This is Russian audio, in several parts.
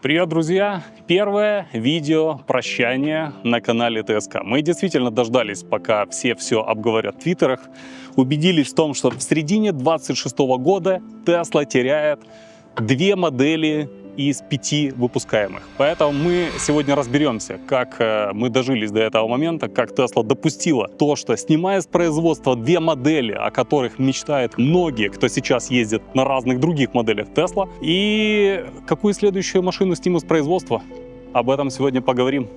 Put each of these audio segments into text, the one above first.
Привет, друзья! Первое видео прощания на канале ТСК. Мы действительно дождались, пока все обговорят в твиттерах, убедились в том, что в середине 26 года Tesla теряет две модели из 5 выпускаемых. Поэтому мы сегодня разберемся, как мы дожились до этого момента, как Tesla допустила то, что, снимая с производства две модели, о которых мечтают многие, кто сейчас ездит на разных других моделях Tesla, и какую следующую машину снимут с производства. Об этом сегодня поговорим.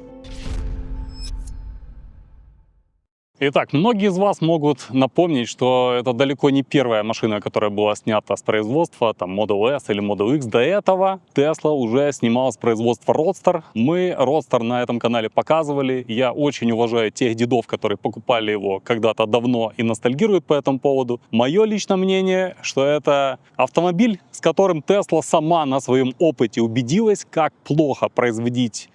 Итак, многие из вас могут напомнить, что это далеко не первая машина, которая была снята с производства, там Model S или Model X. До этого Tesla уже снимала с производства Roadster. Мы Roadster на этом канале показывали. Я очень уважаю тех дедов, которые покупали его когда-то давно и ностальгируют по этому поводу. Мое личное мнение, что это автомобиль, с которым Tesla сама на своем опыте убедилась, как плохо производить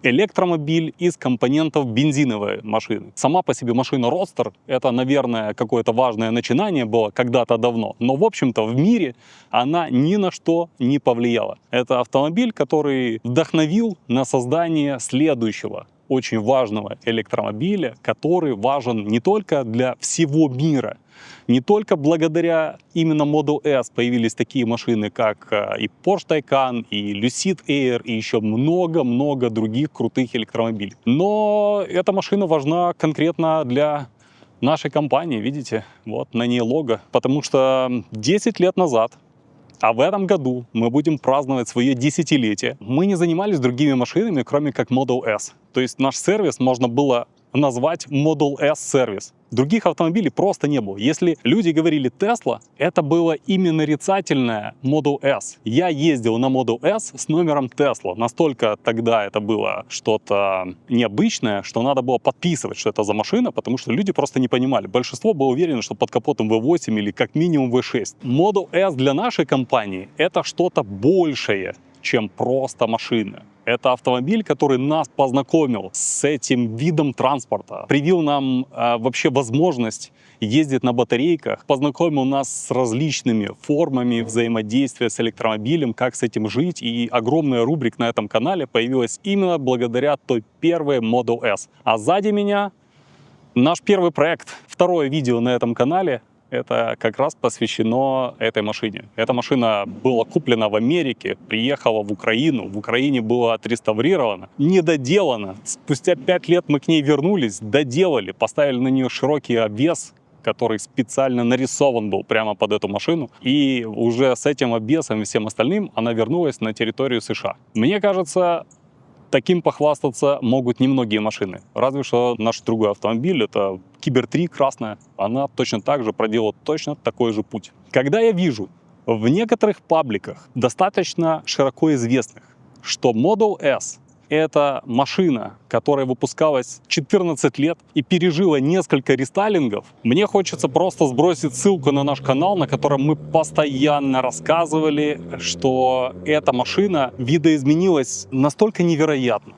электромобиль из компонентов бензиновой машины. Сама по себе машина Roadster — это, наверное, какое-то важное начинание было когда-то давно, но, в общем-то, в мире она ни на что не повлияла. Это автомобиль, который вдохновил на создание следующего очень важного электромобиля, который важен не только для всего мира. Не только благодаря именно Model S появились такие машины, как и Porsche Taycan, и Lucid Air, и еще много-много других крутых электромобилей. Но эта машина важна конкретно для нашей компании, видите, вот на ней лого, потому что 10 лет назад, а в этом году мы будем праздновать свое десятилетие, мы не занимались другими машинами, кроме как Model S. То есть наш сервис можно было назвать Model S сервис. Других автомобилей просто не было. Если люди говорили Tesla, это было имя нарицательное Model S. Я ездил на Model S с номером Tesla. Настолько тогда это было что-то необычное, что надо было подписывать, что это за машина, потому что люди просто не понимали. Большинство было уверено, что под капотом V8 или как минимум V6. Model S для нашей компании — это что-то большее, чем просто машина. Это автомобиль, который нас познакомил с этим видом транспорта, привил нам вообще возможность ездить на батарейках, познакомил нас с различными формами взаимодействия с электромобилем, как с этим жить. И огромная рубрика на этом канале появилась именно благодаря той первой Model S. А сзади меня наш первый проект, второе видео на этом канале. Это как раз посвящено этой машине. Эта машина была куплена в Америке, приехала в Украину. В Украине была отреставрирована, недоделана. Спустя 5 лет мы к ней вернулись, доделали, поставили на нее широкий обвес, который специально нарисован был прямо под эту машину. И уже с этим обвесом и всем остальным она вернулась на территорию США. Мне кажется, таким похвастаться могут немногие машины. Разве что наш другой автомобиль, это Кибер 3 красная, она точно так же проделала точно такой же путь. Когда я вижу в некоторых пабликах, достаточно широко известных, что Model S — это машина, которая выпускалась 14 лет и пережила несколько рестайлингов, мне хочется просто сбросить ссылку на наш канал, на котором мы постоянно рассказывали, что эта машина видоизменилась настолько невероятно,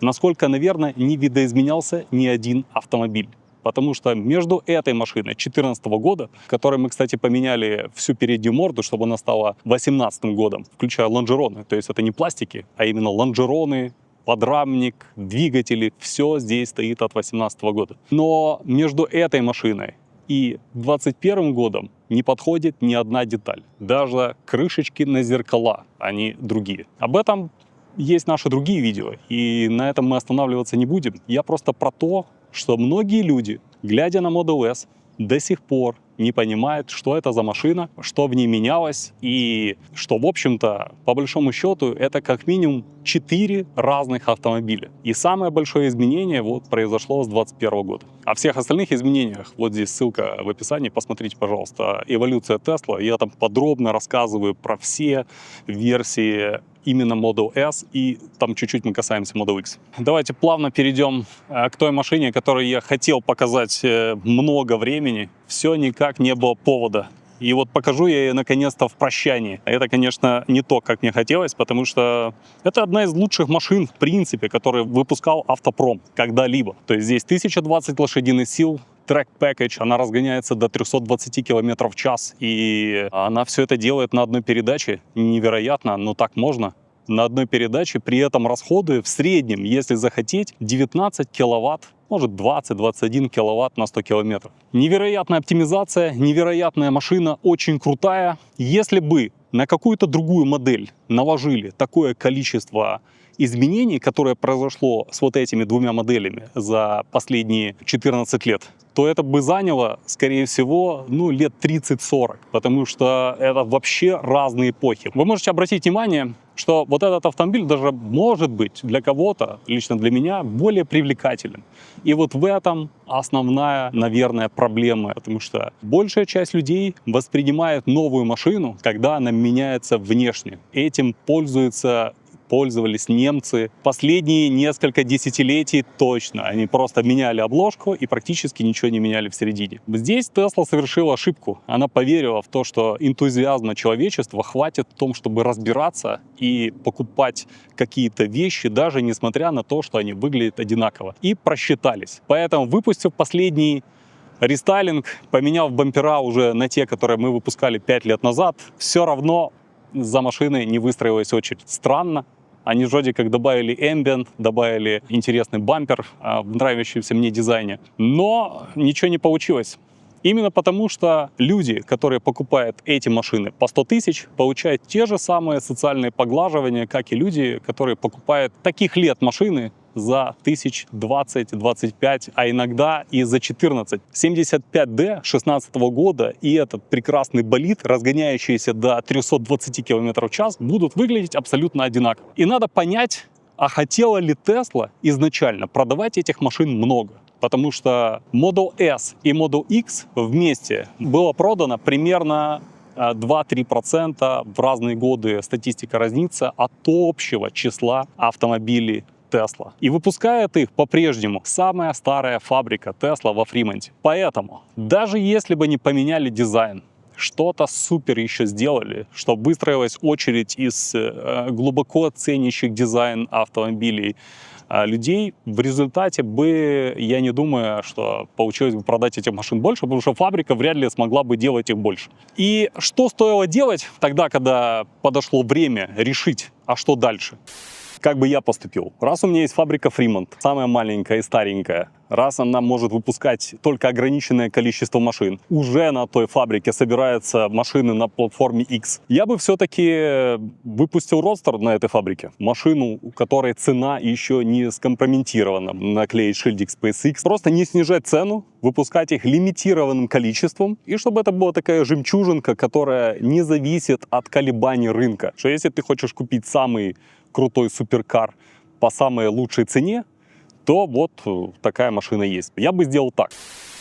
насколько, наверное, не видоизменялся ни один автомобиль. Потому что между этой машиной 2014 года, которой мы, кстати, поменяли всю переднюю морду, чтобы она стала 2018 годом, включая лонжероны, то есть это не пластики, а именно лонжероны, подрамник, двигатели, все здесь стоит от 2018 года. Но между этой машиной и 2021 годом не подходит ни одна деталь. Даже крышечки на зеркала, они другие. Об этом есть наши другие видео, и на этом мы останавливаться не будем. Я просто про то, что многие люди, глядя на Model S, до сих пор не понимают, что это за машина, что в ней менялось, и что, в общем-то, по большому счету, это как минимум 4 разных автомобиля. И самое большое изменение вот произошло с 2021 года. О всех остальных изменениях, вот здесь ссылка в описании, посмотрите, пожалуйста, «Эволюция Tesla». Я там подробно рассказываю про все версии именно Model S, и там чуть-чуть мы касаемся Model X. Давайте плавно перейдем к той машине, которую я хотел показать много времени. Все никак не было повода. И вот покажу я ее наконец-то в прощании. Это, конечно, не то, как мне хотелось, потому что это одна из лучших машин, в принципе, которые выпускал автопром когда-либо. То есть здесь 1020 лошадиных сил, Track Package, она разгоняется до 320 км в час, и она все это делает на одной передаче. Невероятно, но так можно. на одной передаче, при этом расходуя в среднем, если захотеть, 19 киловатт, может 20-21 киловатт на 100 километров. Невероятная оптимизация, невероятная машина, очень крутая. Если бы на какую-то другую модель наложили такое количество изменений, которое произошло с вот этими двумя моделями за последние 14 лет, то это бы заняло, скорее всего, лет 30-40, потому что это вообще разные эпохи. Вы можете обратить внимание, что вот этот автомобиль даже может быть для кого-то, лично для меня, более привлекателен. И вот в этом основная, наверное, проблема, потому что большая часть людей воспринимает новую машину, когда она меняется внешне. Этим пользовались немцы последние несколько десятилетий точно. Они просто меняли обложку и практически ничего не меняли в середине. Здесь Tesla совершила ошибку. Она поверила в то, что энтузиазма человечества хватит в том, чтобы разбираться и покупать какие-то вещи, даже несмотря на то, что они выглядят одинаково. И просчитались. Поэтому, выпустив последний рестайлинг, поменяв бампера уже на те, которые мы выпускали 5 лет назад, все равно за машиной не выстроилась очередь. Странно. Они вроде как добавили ambient, добавили интересный бампер в нравящемся мне дизайне. Но ничего не получилось. Именно потому, что люди, которые покупают эти машины по 100 тысяч, получают те же самые социальные поглаживания, как и люди, которые покупают таких лет машины за 1020-25, а иногда и за 14. 75D 16 года и этот прекрасный болид, разгоняющийся до 320 км в час, будут выглядеть абсолютно одинаково. И надо понять, а хотела ли Tesla изначально продавать этих машин много. Потому что Model S и Model X вместе было продано примерно 2-3% в разные годы. Статистика разнится от общего числа автомобилей Tesla. И выпускает их по-прежнему самая старая фабрика Tesla во Фримонте. Поэтому, даже если бы не поменяли дизайн, что-то супер еще сделали, что выстроилась очередь из глубоко ценящих дизайн автомобилей людей, в результате бы, я не думаю, что получилось бы продать этих машин больше, потому что фабрика вряд ли смогла бы делать их больше. И что стоило делать тогда, когда подошло время решить, а что дальше? Как бы я поступил? Раз у меня есть фабрика Фримонт, самая маленькая и старенькая, раз она может выпускать только ограниченное количество машин, уже на той фабрике собираются машины на платформе X, я бы все-таки выпустил Родстер на этой фабрике. Машину, у которой цена еще не скомпрометирована. Наклеить шильдик SpaceX. Просто не снижать цену, выпускать их лимитированным количеством, и чтобы это была такая жемчужинка, которая не зависит от колебаний рынка. Что если ты хочешь купить самый крутой суперкар по самой лучшей цене, то вот такая машина есть. Я бы сделал так.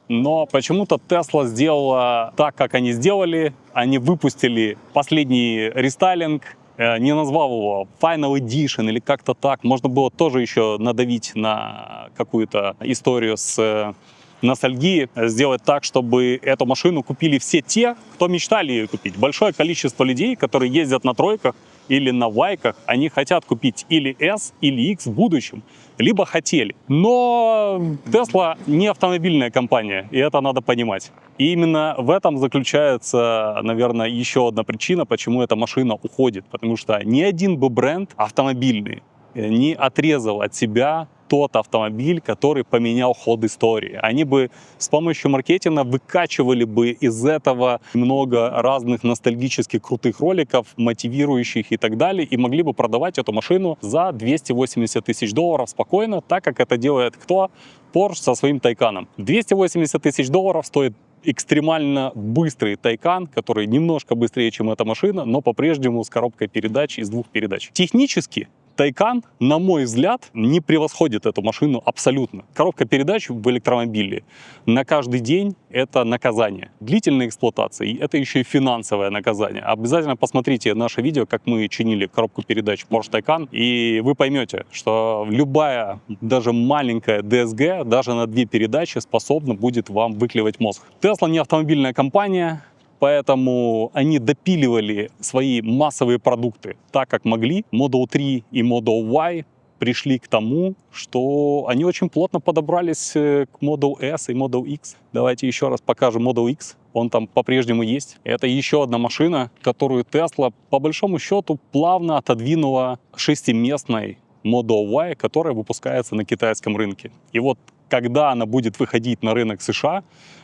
Но почему-то Tesla сделала так, как они сделали. Они выпустили последний рестайлинг, не назвав его Final Edition или как-то так. Можно было тоже еще надавить на какую-то историю с ностальгии, сделать так, чтобы эту машину купили все те, кто мечтали ее купить. Большое количество людей, которые ездят на тройках или на вайках, они хотят купить или S, или X в будущем, либо хотели. Но Tesla не автомобильная компания, и это надо понимать. И именно в этом заключается, наверное, еще одна причина, почему эта машина уходит. Потому что ни один бы бренд автомобильный не отрезал от себя тот автомобиль, который поменял ход истории. Они бы с помощью маркетинга выкачивали бы из этого много разных ностальгических крутых роликов, мотивирующих и так далее, и могли бы продавать эту машину за 280 тысяч долларов спокойно, так как это делает кто? Porsche со своим Taycan. 280 тысяч долларов стоит экстремально быстрый Taycan, который немножко быстрее, чем эта машина, но по-прежнему с коробкой передач из 2 передач. Технически Taycan, на мой взгляд, не превосходит эту машину абсолютно. Коробка передач в электромобиле на каждый день — это наказание. Длительной эксплуатации — это еще и финансовое наказание. Обязательно посмотрите наше видео, как мы чинили коробку передач Porsche Taycan, и вы поймете, что любая, даже маленькая DSG, даже на 2 передачи способна будет вам выклевать мозг. Tesla не автомобильная компания, поэтому они допиливали свои массовые продукты так, как могли. Model 3 и Model Y пришли к тому, что они очень плотно подобрались к Model S и Model X. Давайте еще раз покажем Model X. он там по-прежнему есть. Это еще одна машина, которую Tesla по большому счету плавно отодвинула шестиместной Model Y, которая выпускается на китайском рынке. И вот когда она будет выходить на рынок США,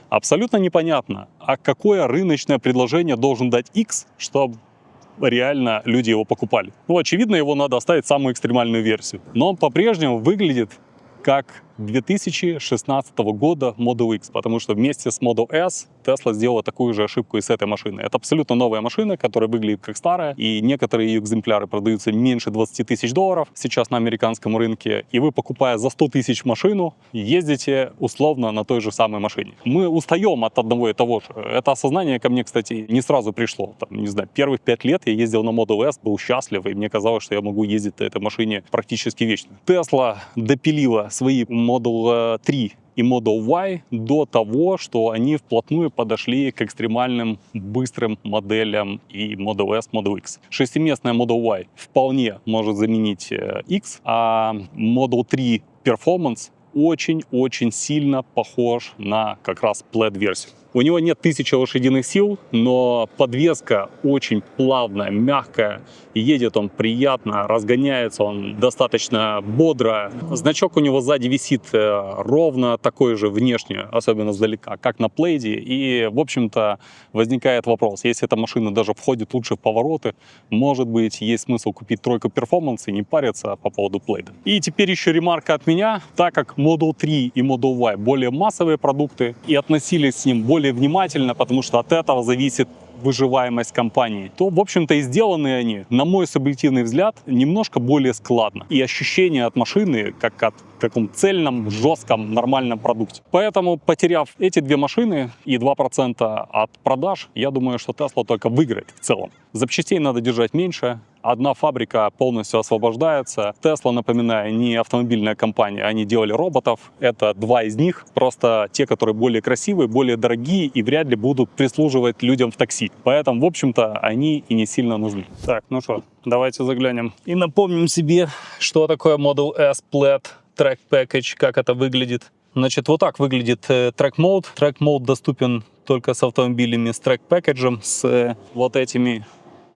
абсолютно непонятно, а какое рыночное предложение должен дать X, чтобы реально люди его покупали. Ну, очевидно, его надо оставить самую экстремальную версию. Но он по-прежнему выглядит как 2016 года Model X, потому что вместе с Model S Tesla сделала такую же ошибку и с этой машиной. Это абсолютно новая машина, которая выглядит как старая, и некоторые ее экземпляры продаются меньше 20 тысяч долларов сейчас на американском рынке, и вы, покупая за 100 тысяч машину, ездите условно на той же самой машине. Мы устаем от одного и того же. Это осознание ко мне, кстати, не сразу пришло. Там, не знаю, первых 5 лет я ездил на Model S, был счастлив, и мне казалось, что я могу ездить на этой машине практически вечно. Tesla допилила свои Model 3 и Model Y до того, что они вплотную подошли к экстремальным быстрым моделям и Model S, Model X. Шестиместная Model Y вполне может заменить X, а Model 3 Performance очень-очень сильно похож на как раз Plaid-версию. У него нет 1000 лошадиных сил, но подвеска очень плавная, мягкая. Едет он приятно, разгоняется он достаточно бодро. Значок у него сзади висит ровно такой же внешне, особенно сдалека, как на Plaid. И, в общем-то, возникает вопрос, если эта машина даже входит лучше в повороты, может быть, есть смысл купить тройку Performance и не париться по поводу Plaid. И теперь еще ремарка от меня, так как Model 3 и Model Y более массовые продукты и относились с ним более внимательно, потому что от этого зависит выживаемость компании, то, в общем-то, и сделаны они, на мой субъективный взгляд, немножко более складно. И ощущение от машины, как от таком цельном, жестком, нормальном продукте. Поэтому, потеряв эти две машины и 2% от продаж, я думаю, что Tesla только выиграет в целом. Запчастей надо держать меньше. Одна фабрика полностью освобождается. Tesla, напоминаю, не автомобильная компания, они делали роботов. Это два из них, просто те, которые более красивые, более дорогие и вряд ли будут прислуживать людям в такси. Поэтому, в общем-то, они и не сильно нужны. Так, ну что, давайте заглянем и напомним себе, что такое Model S Plaid Track Package, как это выглядит. Значит, вот так выглядит Track Mode. Track Mode доступен только с автомобилями с Track Package, с вот этими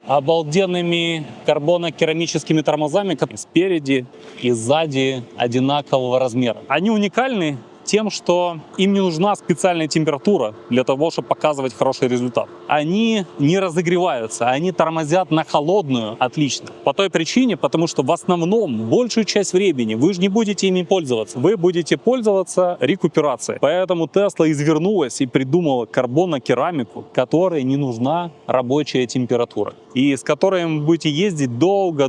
обалденными карбонокерамическими тормозами, которые спереди и сзади одинакового размера. Они уникальны тем, что им не нужна специальная температура для того, чтобы показывать хороший результат. Они не разогреваются, они тормозят на холодную отлично. По той причине, потому что в основном большую часть времени вы же не будете ими пользоваться. Вы будете пользоваться рекуперацией. Поэтому Tesla извернулась и придумала карбонокерамику, которой не нужна рабочая температура. И с которой вы будете ездить долго,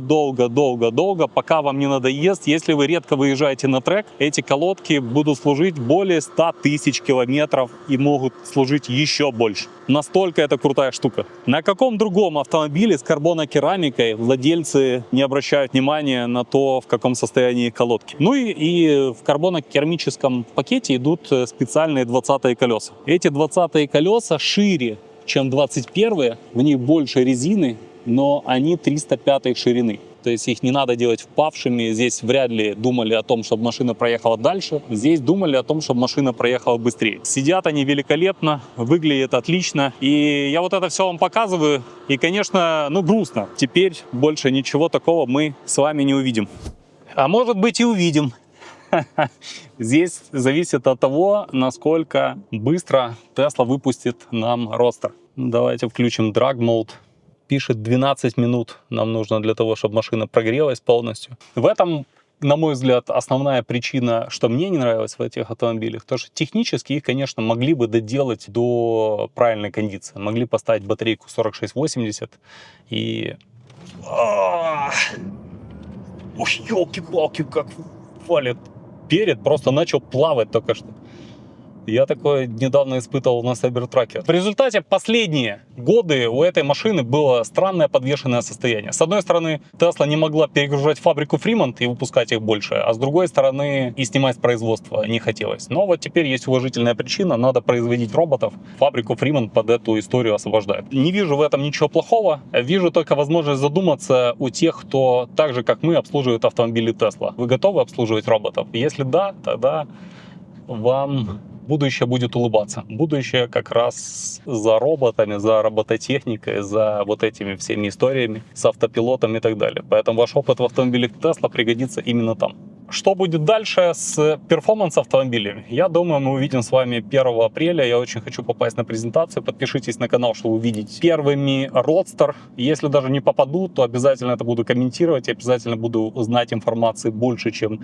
пока вам не надоест. Если вы редко выезжаете на трек, эти колодки будут служить более 100 тысяч километров и могут служить еще больше. Настолько это крутая штука. На каком другом автомобиле с карбонокерамикой владельцы не обращают внимания на то, в каком состоянии колодки? Ну и в карбонокерамическом пакете идут специальные 20-е колеса. Эти 20-е колеса шире, чем 21-е, в них больше резины, но они 305-й ширины. То есть их не надо делать впавшими. Здесь вряд ли думали о том, чтобы машина проехала дальше. Здесь думали о том, чтобы машина проехала быстрее. Сидят они великолепно, выглядят отлично. И я вот это все вам показываю. И, конечно, грустно. Теперь больше ничего такого мы с вами не увидим. А может быть и увидим. Здесь зависит от того, насколько быстро Tesla выпустит нам Roadster. Давайте включим Drag Mode. Пишет 12 минут нам нужно для того, чтобы машина прогрелась полностью. В этом, на мой взгляд, основная причина, что мне не нравилось в этих автомобилях, то, что технически их, конечно, могли бы доделать до правильной кондиции. Могли поставить батарейку 4680 и... Уж елки-палки, как валит. Перед просто начал плавать только что. Я такое недавно испытывал на Cybertruck. В результате последние годы у этой машины было странное подвешенное состояние. С одной стороны, Tesla не могла перегружать фабрику Fremont и выпускать их больше, а с другой стороны, и снимать с производства не хотелось. Но вот теперь есть уважительная причина, надо производить роботов. Фабрику Fremont под эту историю освобождают. Не вижу в этом ничего плохого, вижу только возможность задуматься у тех, кто так же, как мы, обслуживает автомобили Tesla. Вы готовы обслуживать роботов? Если да, тогда вам будущее будет улыбаться. Будущее как раз за роботами, за робототехникой, за вот этими всеми историями с автопилотом и так далее. Поэтому ваш опыт в автомобилях Tesla пригодится именно там. Что будет дальше с перформанс-автомобилями? Я думаю, мы увидим с вами 1 апреля. Я очень хочу попасть на презентацию. Подпишитесь на канал, чтобы увидеть первыми Roadster. Если даже не попаду, то обязательно это буду комментировать. Обязательно буду знать информации больше, чем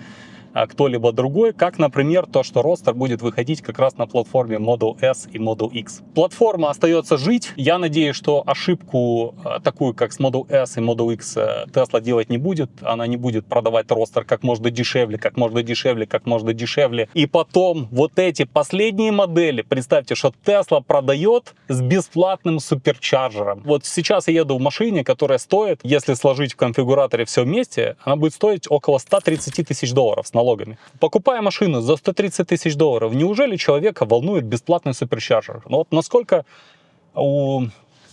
кто-либо другой. Как, например, то, что Roadster будет выходить как раз на платформе Model S и Model X. Платформа остается жить. Я надеюсь, что ошибку такую, как с Model S и Model X, Tesla делать не будет. Она не будет продавать Roadster как можно дешевле, как можно дешевле, как можно дешевле. И потом вот эти последние модели, представьте, что Tesla продает с бесплатным суперчарджером. Вот сейчас я еду в машине, которая стоит, если сложить в конфигураторе все вместе, она будет стоить около 130 тысяч долларов с налогами. Покупая машину за 130 тысяч долларов, неужели человека волнует бесплатный суперчарджер? Ну вот насколько у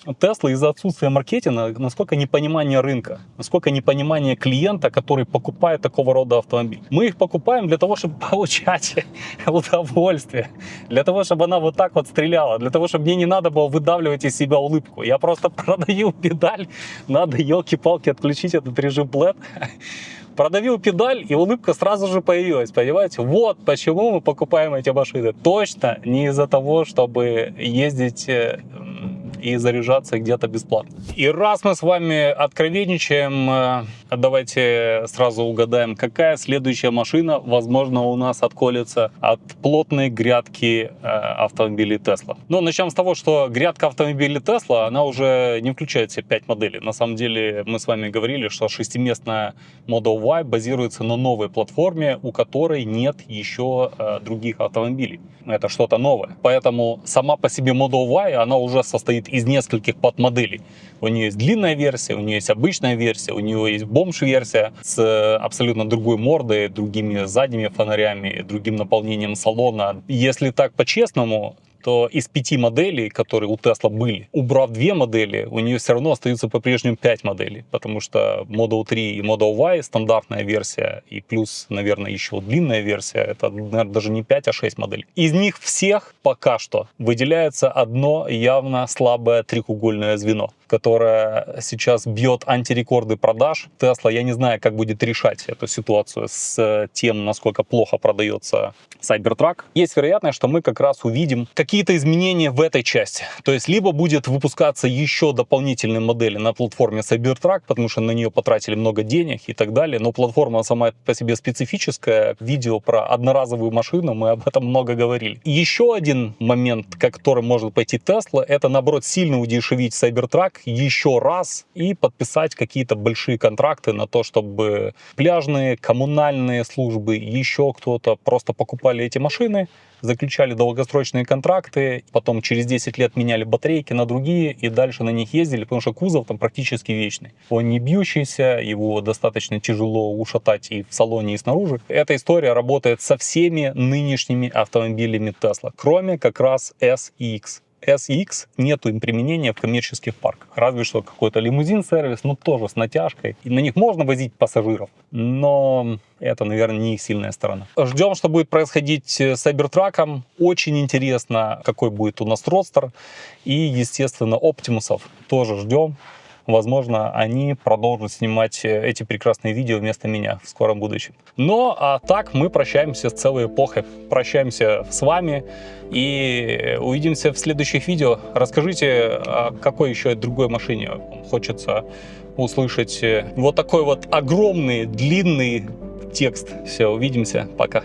Tesla из-за отсутствия маркетинга, насколько непонимание рынка, насколько непонимание клиента, который покупает такого рода автомобиль. Мы их покупаем для того, чтобы получать удовольствие, для того, чтобы она вот так вот стреляла, для того, чтобы мне не надо было выдавливать из себя улыбку. Я просто продаю педаль, надо, елки-палки, отключить этот режим LED. Продавил педаль, и улыбка сразу же появилась, понимаете? Вот почему мы покупаем эти машины. Точно не из-за того, чтобы ездить и заряжаться где-то бесплатно. И раз мы с вами откровенничаем, давайте сразу угадаем, какая следующая машина, возможно, у нас отколется от плотной грядки автомобилей Tesla. Ну, начнем с того, что грядка автомобилей Tesla, она уже не включает в себя 5 моделей. На самом деле, мы с вами говорили, что шестиместная Model Y базируется на новой платформе, у которой нет еще других автомобилей. Это что-то новое. Поэтому сама по себе Model Y, она уже состоит из нескольких подмоделей. У нее есть длинная версия, у нее есть обычная версия, у нее есть бомж-версия с абсолютно другой мордой, другими задними фонарями, другим наполнением салона. Если так по-честному, то из 5 моделей, которые у Tesla были, убрав 2 модели, у нее все равно остаются по-прежнему 5 моделей, потому что Model 3 и Model Y стандартная версия и плюс, наверное, еще длинная версия, это, наверное, даже не 5, а 6 моделей. Из них всех пока что выделяется одно явно слабое треугольное звено, которое сейчас бьет антирекорды продаж. Tesla, я не знаю, как будет решать эту ситуацию с тем, насколько плохо продается Cybertruck. Есть вероятность, что мы как раз увидим какие-то изменения в этой части. То есть, либо будет выпускаться еще дополнительные модели на платформе Cybertruck, потому что на нее потратили много денег и так далее. Но платформа сама по себе специфическая. Видео про одноразовую машину, мы об этом много говорили. И еще один момент, который может пойти Tesla, это, наоборот, сильно удешевить Cybertruck еще раз и подписать какие-то большие контракты на то, чтобы пляжные, коммунальные службы, еще кто-то просто покупали эти машины, заключали долгосрочные контракты, потом через 10 лет меняли батарейки на другие и дальше на них ездили, потому что кузов там практически вечный. Он не бьющийся, его достаточно тяжело ушатать и в салоне, и снаружи. Эта история работает со всеми нынешними автомобилями Tesla, кроме как раз S и X. S и X нету им применения в коммерческих парках. Разве что какой-то лимузин-сервис, но тоже с натяжкой. И на них можно возить пассажиров, но это, наверное, не их сильная сторона. Ждем, что будет происходить с Cybertruck'ом. Очень интересно, какой будет у нас Roadster. И, естественно, Optimus'ов тоже ждем. Возможно, они продолжат снимать эти прекрасные видео вместо меня в скором будущем. Но а так мы прощаемся с целой эпохой. Прощаемся с вами и увидимся в следующих видео. Расскажите, о какой еще другой машине хочется услышать вот такой вот огромный, длинный текст. Все, увидимся. Пока.